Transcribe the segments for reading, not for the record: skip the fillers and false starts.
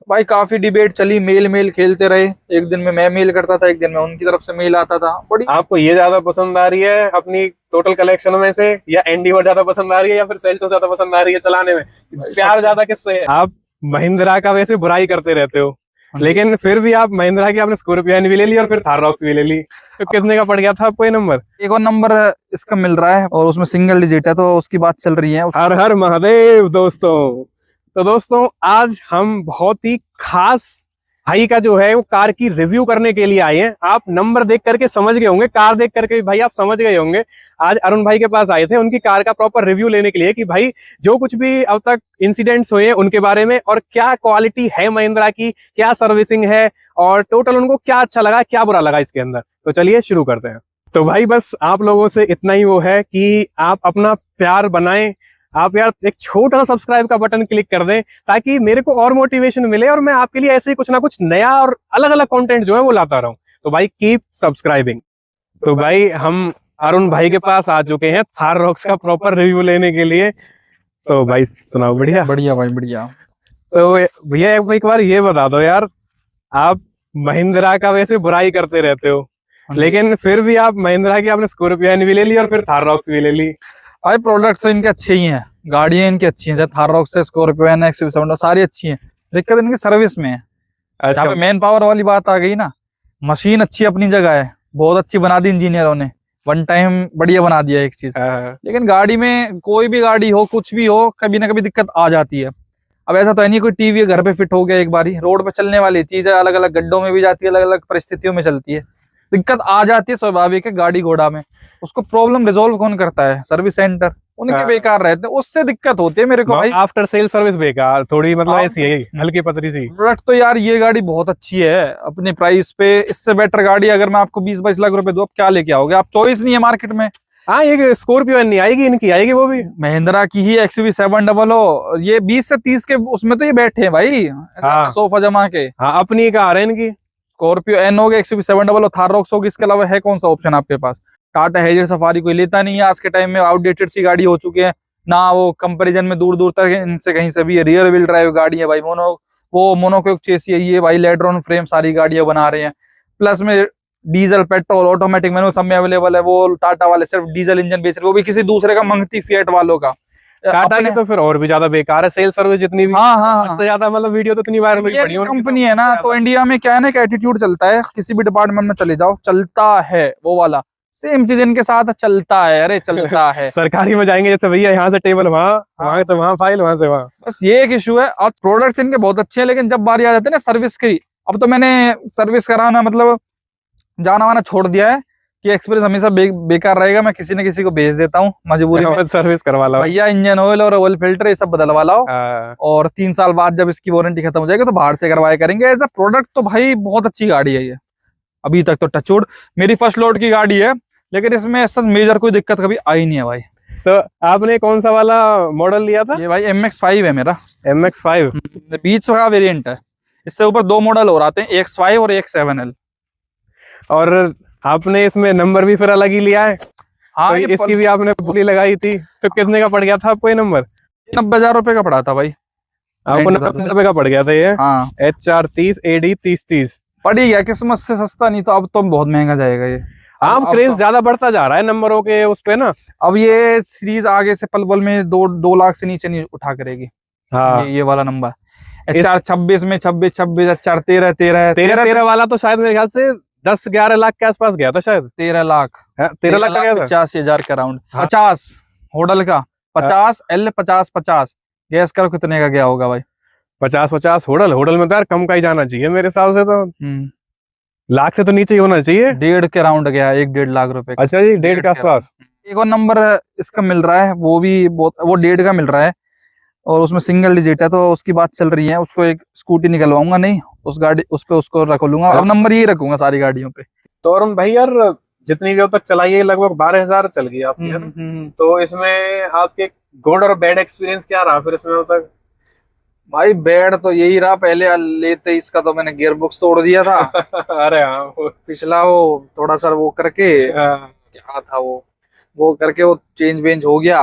भाई काफी डिबेट चली, मेल मेल खेलते रहे। एक दिन में मैं मेल करता था, एक दिन में उनकी तरफ से मेल आता था। बड़ी आपको ये ज्यादा पसंद आ रही है अपनी टोटल कलेक्शन में से, या एंडीवर ज्यादा पसंद आ रही है, या फिर सेल्टो ज्यादा पसंद आ रही है चलाने में? प्यार ज्यादा किससे है? आप महिंद्रा का वैसे बुराई करते रहते हो, लेकिन फिर भी आप महिंद्रा की आपने स्कॉर्पियन भी ले ली और फिर थार रॉक्स भी ले ली, तो कितने का पड़ गया था आपको ये नंबर? एक और नंबर इसका मिल रहा है और उसमें सिंगल डिजिट है, तो उसकी बात चल रही है। हर हर महादेव दोस्तों। तो दोस्तों आज हम बहुत ही खास भाई का जो है वो कार की रिव्यू करने के लिए आए हैं। आप नंबर देख करके समझ गए होंगे, कार देख करके भी भाई आप समझ गए होंगे। आज अरुण भाई के पास आए थे उनकी कार का प्रॉपर रिव्यू लेने के लिए कि भाई जो कुछ भी अब तक इंसिडेंट्स हुए हैं उनके बारे में, और क्या क्वालिटी है महिंद्रा की, क्या सर्विसिंग है, और टोटल उनको क्या अच्छा लगा क्या बुरा लगा इसके अंदर। तो चलिए शुरू करते हैं। तो भाई बस आप लोगों से इतना ही वो है कि आप अपना प्यार बनाएं। आप यार एक छोटा सा सब्सक्राइब का बटन क्लिक कर दें ताकि मेरे को और मोटिवेशन मिले और मैं आपके लिए ऐसे ही कुछ ना कुछ नया और अलग अलग कंटेंट जो है वो लाता रहूं। तो भाई कीप सब्सक्राइबिंग। तो भाई हम अरुण भाई के पास आ चुके हैं थार रॉक्स का प्रॉपर रिव्यू लेने के लिए। तो भाई सुनाओ। बढ़िया बढ़िया भाई बढ़िया। तो भैया एक बार ये बता दो यार, आप महिंद्रा का वैसे बुराई करते रहते हो, लेकिन फिर भी आप महिंद्रा की आपने स्कॉर्पियन भी ले ली और फिर थार रॉक्स भी ले ली। भाई प्रोडक्ट्स तो इनके अच्छे ही हैं, गाड़ियां इनकी अच्छी हैं, थार रॉक्स है, स्कॉर्पियो है, XUV700 सारी अच्छी हैं। दिक्कत इनकी सर्विस में है। अच्छा, मैन पावर वाली बात आ गई ना, मशीन अच्छी अपनी जगह है, बहुत अच्छी बना दी इंजीनियरों ने, वन टाइम बढ़िया बना दिया एक चीज। लेकिन गाड़ी में कोई भी गाड़ी हो, कुछ भी हो, कभी ना कभी दिक्कत आ जाती है। अब ऐसा तो है नहीं कोई टीवी घर पे फिट हो गया एक बारी, रोड पे चलने वाली चीज है, अलग अलग गड्ढों में भी जाती है, अलग अलग परिस्थितियों में चलती है, दिक्कत आ जाती है, स्वाभाविक है गाड़ी घोड़ा में। उसको प्रॉब्लम रिजोल्व कौन करता है? सर्विस सेंटर, उनके बेकार रहते हैं, उससे दिक्कत होती है मेरे को भाई। आफ्टर सेल सर्विस बेकार थोड़ी, मतलब ऐसी है हल्की पतरी सी। प्रोडक्ट तो यार ये गाड़ी बहुत अच्छी है अपने प्राइस पे। इससे बेटर गाड़ी अगर मैं आपको 20-22 लाख रुपए दूं, आप क्या लेके आओगे? आप चॉइस नहीं है मार्केट में। हाँ, ये स्कॉर्पियो नहीं आएगी, इनकी आएगी वो भी महिंद्रा की ही XUV700। ये 20 से 30 के उसमें तो ये बैठे हैं भाई। हाँ, सोफा जमा के। हाँ, अपनी कार है इनकी। स्कॉर्पियो एन हो गया, XUV700, थार रॉक्स होगी, इसके अलावा है कौन सा ऑप्शन आपके पास? टाटा हैरियर सफारी कोई लेता नहीं है आज के टाइम में, आउटडेटेड सी गाड़ी हो चुकी है ना, वो कंपैरिजन में दूर दूर तक इनसे कहीं से भी। रियर व्हील ड्राइव गाड़ी है भाई, मोनोकोक चेसी है ये भाई, लेड्रॉन फ्रेम सारी गाड़ियां बना रहे हैं। प्लस में डीजल, पेट्रोल, ऑटोमेटिक मैनुअल सब में अवेलेबल है। वो टाटा वाले सिर्फ डीजल इंजन बेच रहे, वो भी किसी दूसरे का मंगती फिएट वालों का। टाटा की तो फिर और भी ज्यादा बेकार है सेल सर्विस जितनी भी। हाँ, उससे ज्यादा मतलब वीडियो तो इतनी वायरल हुई पड़ी है कंपनी है ना, तो इंडिया में क्या है ना, एक एटीट्यूड चलता है, किसी भी डिपार्टमेंट में चले जाओ चलता है वो वाला। सेम चीज इनके साथ चलता है, अरे चलता है। सरकारी में जाएंगे जैसे भैया यहाँ से टेबल वहां से वहां, फाइल वहां से वहां। बस ये एक इशू है। और प्रोडक्ट्स इनके बहुत अच्छे हैं, लेकिन जब बारी आ जाती है ना सर्विस की, अब तो मैंने सर्विस कराना मतलब जाना वाना छोड़ दिया है कि एक्सपीरियंस हमेशा बेकार रहेगा। मैं किसी न किसी को भेज देता हूँ मजबूरी में, सर्विस करवा लो भैया, इंजन ऑयल और ऑयल फिल्टर ये सब बदलवा लाओ, और 3 साल बाद जब इसकी वारंटी खत्म हो जाएगी तो बाहर से करवाया करेंगे। एज अ प्रोडक्ट तो भाई बहुत अच्छी गाड़ी है ये। अभी तक तो टचवुड मेरी फर्स्ट लोड की गाड़ी है, लेकिन इसमें ऐसा मेजर कोई दिक्कत कभी आई नहीं है भाई। तो आपने कौन सा वाला मॉडल लिया था? ये भाई MX-5 है मेरा। MX-5 बीच का वेरिएंट है, इससे ऊपर 2 मॉडल और आते हैं, AX5 और AX7L। और आपने इसमें नंबर भी फिर अलग ही लिया है। हाँ, तो इसकी भी आपने बोली लगाई थी, तो कितने का पड़ गया था आपको ये नंबर? 90,000 रुपए का पड़ा था भाई। आपको 90,000 रुपए का पड़ गया था ये। हाँ, HR 30 AD 30 पड़ ही गया, किस्मत से सस्ता नहीं तो अब तो बहुत महंगा जाएगा ये। अब क्रेज ज्यादा बढ़ता जा रहा है नंबरों के उस पे ना। अब ये सीरीज आगे से पल में 2 लाख से नीचे नहीं उठा करेगी। हाँ, ये वाला नंबर HR 26 में 26 HR 13 वाला तो शायद मेरे ख्याल से 10-11 लाख के आसपास गया था शायद। 13 लाख 13 लाख का गया था। 85,000 का राउंड। हाँ। 50 होडल का 50 L 50 गैस करो कितने का गया होगा भाई? 50 होडल में तो यार कम का ही जाना चाहिए मेरे हिसाब से, तो लाख से तो नीचे ही होना चाहिए। 1.5 के राउंड गया, 1-1.5 लाख रुपए। अच्छा जी, 1.5 के आसपास। एक और नंबर इसका मिल रहा है, वो भी वो 1.5 का मिल रहा है, और उसमें सिंगल डिजिट है, तो उसकी बात चल रही है। उसको एक स्कूटी निकलवाऊंगा, नहीं उस गाड़ी उस पे उसको रख लूंगा, अब नंबर यही रखूंगा सारी गाड़ियों पे। तो अरुण भाई यार, जितनी भी अब तक चलाई है लगभग 12,000 चल गई आपकी, है ना? तो इसमें आपके गुड और बैड एक्सपीरियंस क्या रहा फिर इसमें अब तक? भाई बैड तो यही रहा, पहले लेते इसका तो मैंने गियर बॉक्स तोड़ दिया था। अरे हाँ, पिछला वो थोड़ा सा वो करके क्या था वो करके वो चेंज वेंज हो गया।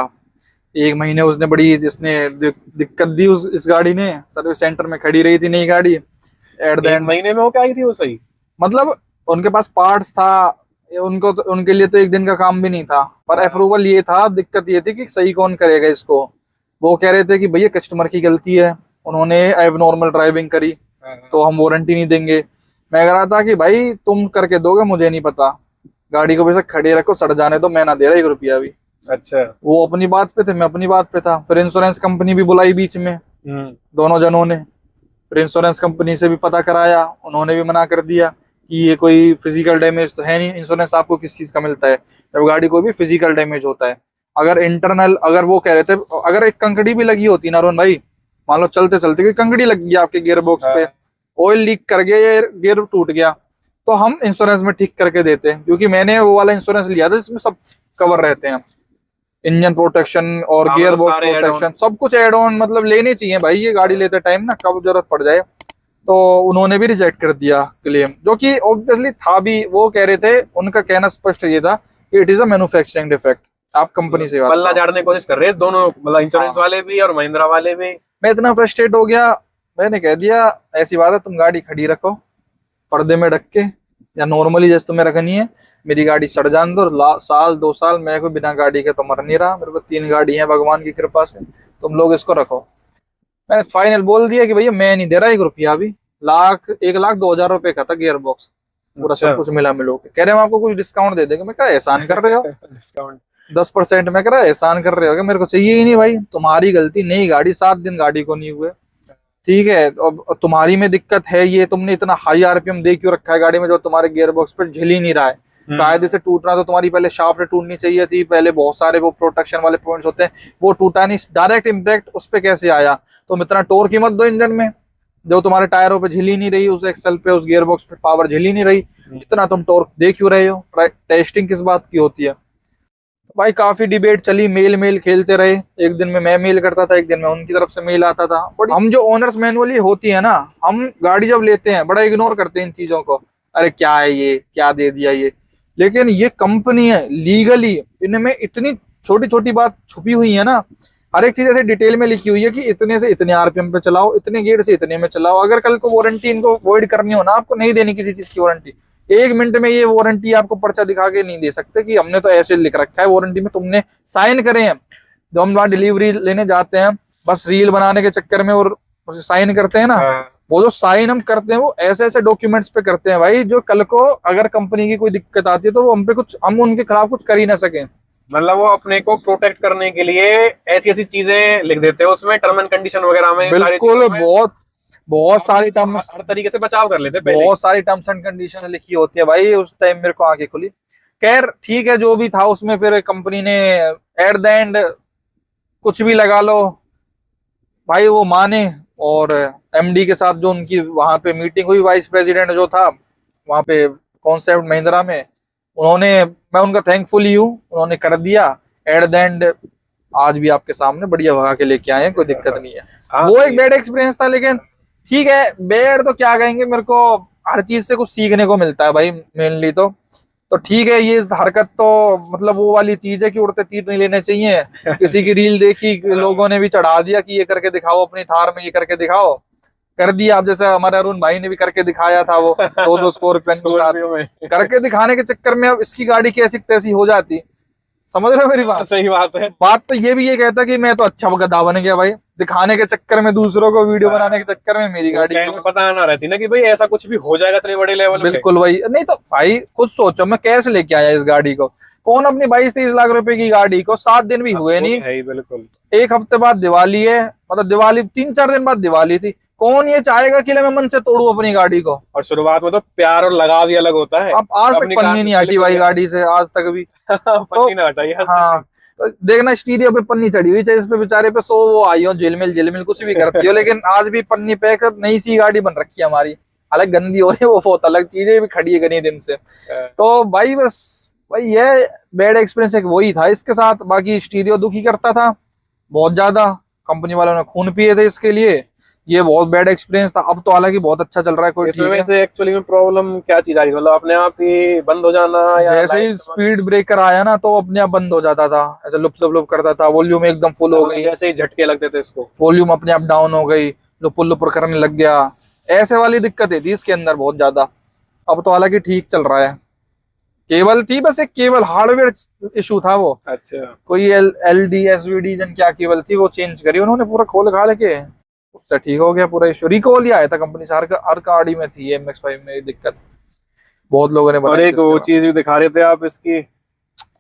1 महीने उसने बड़ी दिक्कत दी इस गाड़ी ने, सर्विस सेंटर में खड़ी रही थी नई गाड़ी। एट द एंड महीने में हो क्या आई थी वो सही? मतलब उनके पास पार्ट्स था, उनको तो, उनके लिए तो 1 दिन का काम भी नहीं था, पर अप्रूवल ये था। दिक्कत ये थी कि सही कौन करेगा इसको। वो कह रहे थे कि भैया कस्टमर की गलती है, उन्होंने एब नॉर्मल ड्राइविंग करी तो हम वारंटी नहीं देंगे। मैं कह रहा था कि भाई तुम करके दोगे मुझे नहीं पता, गाड़ी को वैसे खड़े रखो, सड़ जाने दो, मैं ना दे रहा 1 रुपया भी। अच्छा। वो अपनी बात पे थे, मैं अपनी बात पे था। फिर इंश्योरेंस कंपनी भी बुलाई बीच में, दोनों जनों ने। फिर इंश्योरेंस कंपनी से भी पता कराया, उन्होंने भी मना कर दिया कि ये कोई फिजिकल डैमेज तो है नहीं। इंश्योरेंस आपको किस चीज का मिलता है? जब गाड़ी कोई भी फिजिकल डैमेज होता है। अगर इंटरनल, अगर वो कह रहे थे अगर एक कंकड़ी भी लगी होती ना अरुण भाई, मान लो चलते चलते कोई कंकड़ी लग गई आपके गियर बॉक्स पे, ऑयल लीक कर गया या गियर टूट गया, तो हम इंश्योरेंस में ठीक करके देते हैं। क्योंकि मैंने वो वाला इंश्योरेंस लिया था जिसमें सब कवर रहते हैं, इंजन प्रोटेक्शन और गियर बॉक्स प्रोटेक्शन, सब कुछ एड ऑन। मतलब लेने चाहिए भाई ये गाड़ी लेते टाइम ना, कब जरूरत पड़ जाए। तो उन्होंने भी रिजेक्ट कर दिया क्लेम, जो कि ऑब्वियसली था भी। वो कह रहे थे, उनका कहना स्पष्ट ये था कि it is a manufacturing defect. आप कंपनी से पल्ला झाड़ने की कोशिश कर रहे हैं दोनों, मतलब इंश्योरेंस वाले भी और महिंद्रा वाले भी। मैं इतना फ्रस्ट्रेट हो गया, मैंने कह दिया ऐसी बात है, तुम गाड़ी खड़ी रखो पर्दे में ढक के, या नॉर्मली जैसे तुम्हें रखनी है। मेरी गाड़ी सड़ जान दो, साल 2 साल मैं को बिना गाड़ी के तो मर नहीं रहा। मेरे को 3 गाड़ी है भगवान की कृपा से, तुम लोग इसको रखो। मैंने फाइनल बोल दिया कि भैया मैं नहीं दे रहा 1 रुपया भी। 1,02,000 रुपए का था गियर बॉक्स पूरा, सब कुछ मिला मिलो के। कह रहे हम आपको कुछ डिस्काउंट दे देंगे। मैं कहा एहसान कर रहे हो डिस्काउंट 10%। मैं कह रहा एहसान कर रहे हो, मेरे को चाहिए ही नहीं भाई, तुम्हारी गलती। नई गाड़ी 7 दिन गाड़ी को नहीं हुए, ठीक है। अब तुम्हारी में दिक्कत है, ये तुमने इतना हाई आरपीएम दे क्यों रखा है गाड़ी में जो तुम्हारे गियर बॉक्स पर झिल ही नहीं रहा है। कायदे से टूटना तो तुम्हारी पहले शाफ्ट टूटनी चाहिए थी, पहले बहुत सारे वो प्रोटेक्शन वाले पॉइंट्स होते हैं, वो टूटा नहीं। डायरेक्ट इम्पैक्ट उस पर कैसे आया? तुम इतना टोर की मत दो इंजन में, जो तुम्हारे टायरों पे झिल ही नहीं रही, उस एक्सल पे, उस गियर बॉक्स पे पावर झिल ही नहीं रही। इतना तुम टोर्क दे क्यों रहे हो? टेस्टिंग किस बात की होती है भाई? काफी डिबेट चली, मेल खेलते रहे। एक दिन में मैं मेल करता था, एक दिन में उनकी तरफ से मेल आता था। बट हम जो ओनर्स मैनुअली होती है ना, हम गाड़ी जब लेते हैं बड़ा इग्नोर करते हैं इन चीजों को। अरे क्या है ये, क्या दे दिया ये। लेकिन ये कंपनी है, लीगली इनमें इतनी छोटी छोटी बात छुपी हुई है ना। हर एक चीज ऐसे डिटेल में लिखी हुई है कि इतने से इतने आरपीएम पे चलाओ, इतने गियर से इतने में चलाओ। अगर कल को वारंटी इनको वॉइड करनी हो ना, आपको नहीं देनी किसी चीज की वारंटी, 1 मिनट में ये वारंटी आपको पर्चा दिखा के नहीं दे सकते कि हमने तो ऐसे लिख रखा है वारंटी में, तुमने साइन करे हैं। जब हम वहां डिलीवरी लेने जाते हैं, बस रील बनाने के चक्कर में और साइन करते हैं ना, वो जो साइन हम करते हैं वो ऐसे ऐसे डॉक्यूमेंट्स पे करते हैं भाई, जो कल को अगर कंपनी की कोई दिक्कत आती है तो वो हम उनके खिलाफ कुछ कर ही ना सके। मतलब वो अपने को प्रोटेक्ट करने के लिए ऐसी ऐसी चीजें लिख देते हैं उसमें, टर्म एंड कंडीशन वगैरह में। बिल्कुल, बहुत सारी टर्म्स, हर तरीके से बचाव कर लेते हैं। बहुत सारी टर्म्स एंड कंडीशन लिखी होती है भाई। उस टाइम मेरे को आंखें खुली। खैर ठीक है, जो भी था उसमें फिर कंपनी ने एट द एंड कुछ भी लगा लो भाई, वो माने। और एमडी के साथ जो उनकी वहां पे मीटिंग हुई, वाइस प्रेसिडेंट जो था वहां पे कॉन्सेप्ट महिंद्रा में, उन्होंने, मैं उनका थैंकफुल ही हूँ, उन्होंने कर दिया एट द एंड। आज भी आपके सामने बढ़िया भगा के लेके आए हैं, कोई दिक्कत नहीं है। वो एक बैड एक्सपीरियंस था, लेकिन ठीक है, बैड तो क्या कहेंगे। मेरे को हर चीज से कुछ सीखने को मिलता है भाई, मेनली तो ठीक है। ये हरकत तो मतलब वो वाली चीज है कि उड़ते तीर नहीं लेने चाहिए। किसी की रील देखी, लोगों ने भी चढ़ा दिया कि ये करके दिखाओ अपनी थार में, ये करके दिखाओ, कर दिया। अब जैसे हमारे अरुण भाई ने भी करके दिखाया था, वो 2 स्कॉर्पियन के साथ करके दिखाने के चक्कर में अब इसकी गाड़ी कैसी तैसी हो जाती। समझ रहे हो मेरी बात? सही बात है। बात तो ये भी ये कहता कि मैं तो अच्छा गधा बन गया भाई, दिखाने के चक्कर में, दूसरों को वीडियो बनाने के चक्कर में मेरी गाड़ी को पता ना रहती ना कि भाई ऐसा कुछ भी हो जाएगा इतने बड़े लेवल पे। बिल्कुल भाई, नहीं तो भाई खुद सोचो मैं कैसे लेके आया इस गाड़ी को। कौन अपनी 22-23 लाख रुपए की गाड़ी को 7 दिन भी हुए नहीं है, बिल्कुल 1 हफ्ते बाद दिवाली है, मतलब दिवाली 3-4 दिन बाद दिवाली थी। कौन ये चाहेगा कि मैं मन से तोड़ू अपनी गाड़ी को? और शुरुआत में तो प्यार और लगाव भी अलग होता है। अब आज तक पन्नी नहीं हटी भाई गाड़ी से, आज तक भी पन्नी ना हटाई। हाँ, तो देखना स्टीरियो पे पन्नी चढ़ी हुई, चाहे इस पे बेचारे पे 100 वो आई हो, झिलमिल कुछ भी करती हो, लेकिन आज भी पन्नी पे कर नई सी गाड़ी बन रखी है हमारी। हालांकि गंदी हो रही है वो बहुत अलग चीजें भी खड़ी है गनी दिन से। तो भाई बस भाई ये बैड एक्सपीरियंस एक वही था इसके साथ। बाकी स्टीरियो दुखी करता था बहुत ज्यादा, कंपनी वालों ने खून पिए थे इसके लिए। ये बहुत बैड एक्सपीरियंस था। अब तो हालांकि बहुत अच्छा चल रहा है, कोई इसमें ठीक है। वैसे एक्चुअली में प्रॉब्लम क्या चीज आ रही है, मतलब अपने आप ही बंद हो जाना या जैसे ही स्पीड ब्रेकर आया ना तो अपने आप बंद हो जाता था, ऐसे लुप लुप लुप करता था, वॉल्यूम एकदम फुल हो गई, जैसे ही झटके लगते थे इसको, वॉल्यूम अपने आप डाउन हो गई, लुपुर लुपुर करने लग गया, ऐसे वाली दिक्कतें थी इसके अंदर बहुत ज्यादा। अब तो हालांकि ठीक चल रहा है। केबल थी बस, एक केबल हार्डवेयर इशू था वो, अच्छा कोई LDSVD जन क्या केबल थी, वो चेंज करी उन्होंने पूरा खोल खा के, उससे ठीक हो गया पूरा इशू। रिकॉल ही आया था कंपनी से, हर गाड़ी में थी MX-5 में ये दिक्कत, बहुत लोगों ने और बनाई एक थी उसके वो बाद। चीज भी दिखा रहे थे आप इसकी,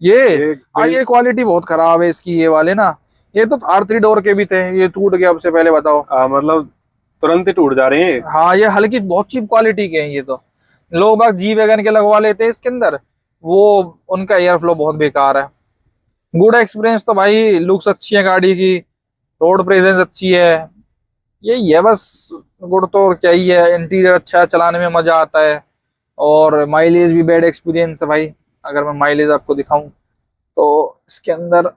ये क्वालिटी बहुत खराब है इसकी, ये वाले ना, ये तो R3 डोर के भी थे, ये टूट गया, अब से पहले बताओ। मतलब तुरंत ही टूट जा रहे हैं। हाँ ये हल्की बहुत चीप क्वालिटी के हैं ये तो, लोग बाग जी वैगन के लगवा लेते हैं इसके अंदर, वो उनका एयर फ्लो बहुत बेकार है। गुड एक्सपीरियंस तो भाई, लुक्स अच्छी है गाड़ी की, रोड प्रेजेंस अच्छी है, यही है बस। गुड तो और क्या ही है, इंटीरियर अच्छा है, चलाने में मजा आता है, और माइलेज भी बैड एक्सपीरियंस है भाई। अगर मैं माइलेज आपको दिखाऊं तो इसके अंदर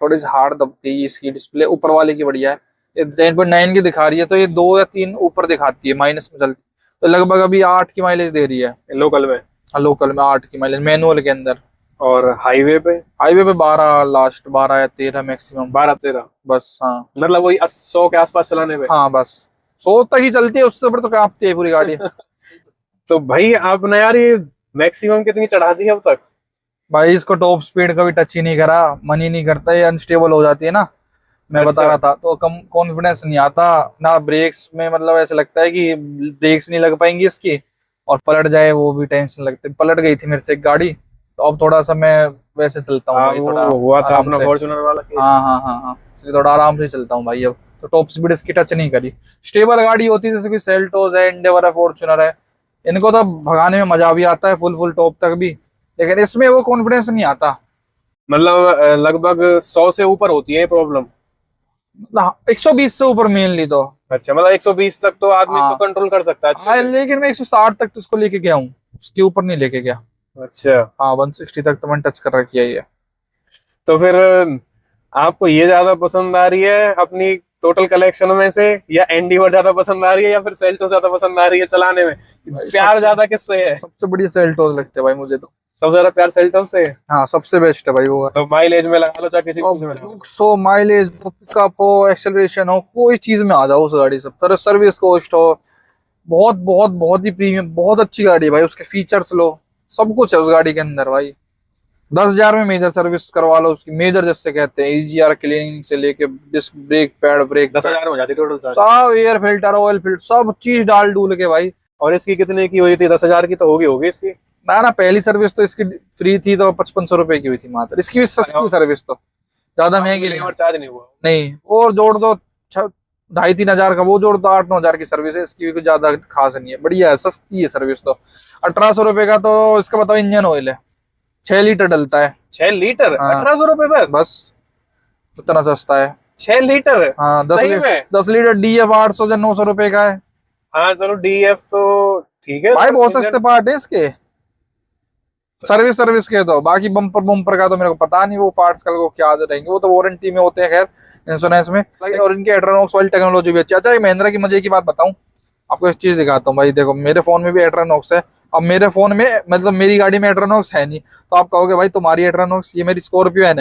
थोड़ी सी हार्ड दबती है इसकी डिस्प्ले, ऊपर वाले की बढ़िया है, ये 10.9 की दिखा रही है, तो ये 2 या 3 ऊपर दिखाती है, माइनस में चलती, तो लगभग अभी 8 की माइलेज दे रही है लोकल में। लोकल में 8 की माइलेज मैनुअल के अंदर। और हाईवे पे 12 लास्ट, 12 या 13 मैक्सिमम, 12-13 बस। हाँ मतलब वही 100 के आसपास चलाने पे। हाँ बस 100 तक ही चलती है, उससे ऊपर तो कांपती है पूरी गाड़ी। तो भाई आपने यार ये मैक्सिमम कितनी चढ़ा दी है अब तक? भाई इसको टॉप स्पीड कभी टच ही नहीं करा, मन ही नहीं करता, ये अनस्टेबल हो जाती है ना, मैं अच्छा। बता रहा था, तो कम कॉन्फिडेंस नहीं आता ना ब्रेक्स में, मतलब ऐसे लगता है कि ब्रेक्स नहीं लग पाएंगी इसकी, और पलट जाए वो भी टेंशन लगती है। पलट गई थी मेरे से एक गाड़ी, तो अब थोड़ा सा मैं वैसे चलता हूँ भाई, थोड़ा वो हुआ था आराम अपना से। फॉर्च्यूनर वाला केस। हाँ हाँ हाँ हाँ, इसलिए थोड़ा आराम से चलता हूँ भाई अब, तो टॉप स्पीड इसकी टच नहीं करी। स्टेबल गाड़ी होती है जैसे कि सेल्टोस है, एंडेवर है, फॉर्च्यूनर है, इनको तो भगाने में मजा भी आता है फुल फुल टॉप तक भी, लेकिन इसमें वो कॉन्फिडेंस नहीं आता। मतलब लगभग 100 से ऊपर होती है प्रॉब्लम। 120 से ऊपर मेनली तो। अच्छा, मतलब 120 तक तो आदमी हाँ तो कंट्रोल कर सकता है अच्छे हाँ, से। लेकिन मैं 160 तक तो इसको लेके गया हूँ, उसके ऊपर नहीं लेके गया। अच्छा, हाँ 160 तक तो मैंने टच कर रखी है ये। तो फिर आपको ये ज्यादा पसंद आ रही है अपनी टोटल कलेक्शन में से, या एंडीवर ज्यादा पसंद आ रही है, या फिर सेल्टो ज्यादा पसंद आ रही है चलाने में? प्यार ज्यादा किससे है? सबसे बढ़िया सेल्टोस लगते हैं भाई मुझे तो। सबसे ज्यादा प्यार सेल्टो से है। हाँ सबसे बेस्ट है भाई वो। तो माइलेज में लगा लो चाहे किसी चीज में लगा लो। तो माइलेज हो, पिकअप हो, एक्सेलरेशन हो, कोई चीज में आ जाओ उस गाड़ी से, पर सर्विस कॉस्ट हो, बहुत बहुत बहुत ही प्रीमियम, बहुत अच्छी गाड़ी है भाई, उसके फीचर्स लो, सब कुछ है उस गाड़ी के अंदर भाई। 10,000 में मेजर सर्विस करवा लो उसकी, मेजर जैसे कहते हैं, EGR क्लीनिंग से लेके डिस्क ब्रेक पैड, ब्रेक 10,000 में हो जाती टोटल सारी। सब, एयर फिल्टर, ऑयल फिल्टर, सब चीज डाल डूल के भाई। और इसकी कितने की हुई थी? 10,000 की तो होगी इसकी। ना पहली सर्विस तो इसकी फ्री थी, तो 5500 रुपए की हुई थी मात्र, इसकी भी सस्ती सर्विस, तो ज्यादा महंगी नहीं। और चार्ज नहीं हुआ? नहीं, और जोड़ दो 2,500-3 हजार का, वो जोड़ दो 8-9 हजार की सर्विस है इसकी भी, कुछ ज्यादा खास नहीं है, बढ़िया है, सस्ती है सर्विस तो। 1800 रुपए का तो इसका बताओ इंजन ऑयल है, 6 लीटर डलता है। 6 लीटर? हाँ। 1800 रुपए बस? बस उतना सस्ता है। 6 लीटर? हाँ 10 सही लीटर, में? 10 लीटर DF 800 से 900 रुपए का है। हाँ चलो, DF तो ठीक है भाई तो बहुत इंजन- सस्ते पार्ट है इसके, सर्विस के तो। बाकी बम्पर का तो मेरे को पता नहीं, वो पार्ट्स कल को क्या रहेंगे, वो तो वारंटी में होते हैं खैर, इंश्योरेंस में। और इनके एट्रोनॉक्स वाली टेक्नोलॉजी भी अच्छी। अच्छा ये महिंद्रा की मजे की बात बताऊं आपको, एक चीज दिखाता हूँ भाई, देखो मेरे फोन में भी एट्रोनॉक्स है। अब मेरे फोन में, मतलब मेरी गाड़ी में एट्रोनॉक्स है नहीं, तो आप कहोगे भाई तुम्हारी एट्रोनॉक्स, ये मेरी स्कॉर्पियो है,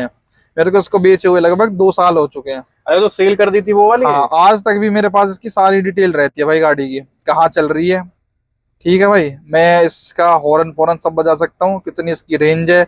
मेरे को इसको बेचे हुए लगभग 2 साल हो चुके हैं। अरे तो सेल कर दी थी वो वाली? हाँ आज तक भी मेरे पास इसकी सारी डिटेल रहती है भाई, गाड़ी की कहाँ चल रही है, ठीक है भाई। मैं इसका हॉर्न फॉरन सब बजा सकता हूँ, कितनी इसकी रेंज है।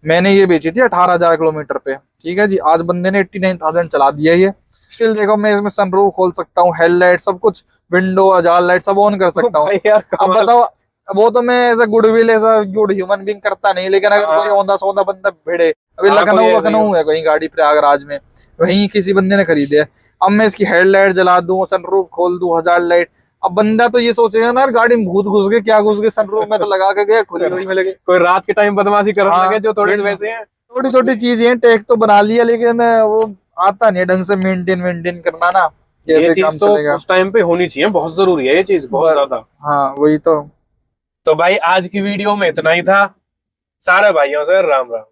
मैंने ये बेची थी 18,000 किलोमीटर पे, ठीक है जी, आज बंदे ने 89,000 चला दिया है ये। स्टिल देखो मैं इसमें सनरूफ खोल सकता हूँ, हेडलाइट सब कुछ, विंडो अजाल लाइट सब ऑन कर सकता हूँ। यार अब बताओ, वो तो मैं ऐसा गुडविल, ऐसा गुड ह्यूमन बीइंग करता नहीं, लेकिन अगर कोई औंधा सौंधा बंदा भिड़े, अभी लखनऊ है कहीं गाड़ी प्रयागराज में, वहीं किसी बंदे ने खरीदे है, अब मैं इसकी हेडलाइट जला दूं, सनरूफ खोल दूं, हजार लाइट, अब बंदा तो ये सोचेगा ना यार गाड़ी में भूत घुस गए, क्या घुस गए, सनरूफ में तो लगा के गया, खुली हुई मिल गई। कोई रात के टाइम बदमाशी करने हाँ, लगे जो थोड़े वैसे हैं। छोटी छोटी चीजें हैं, टेक तो बना लिया, लेकिन वो आता नहीं है ढंग से मेंटेन करना ना, ये कैसे चीज काम तो चलेगा। उस टाइम पे होनी चाहिए, बहुत जरूरी है ये चीज, बहुत ज्यादा। हाँ वही तो। तो भाई आज की वीडियो में इतना ही था। सारे भाइयों से राम राम।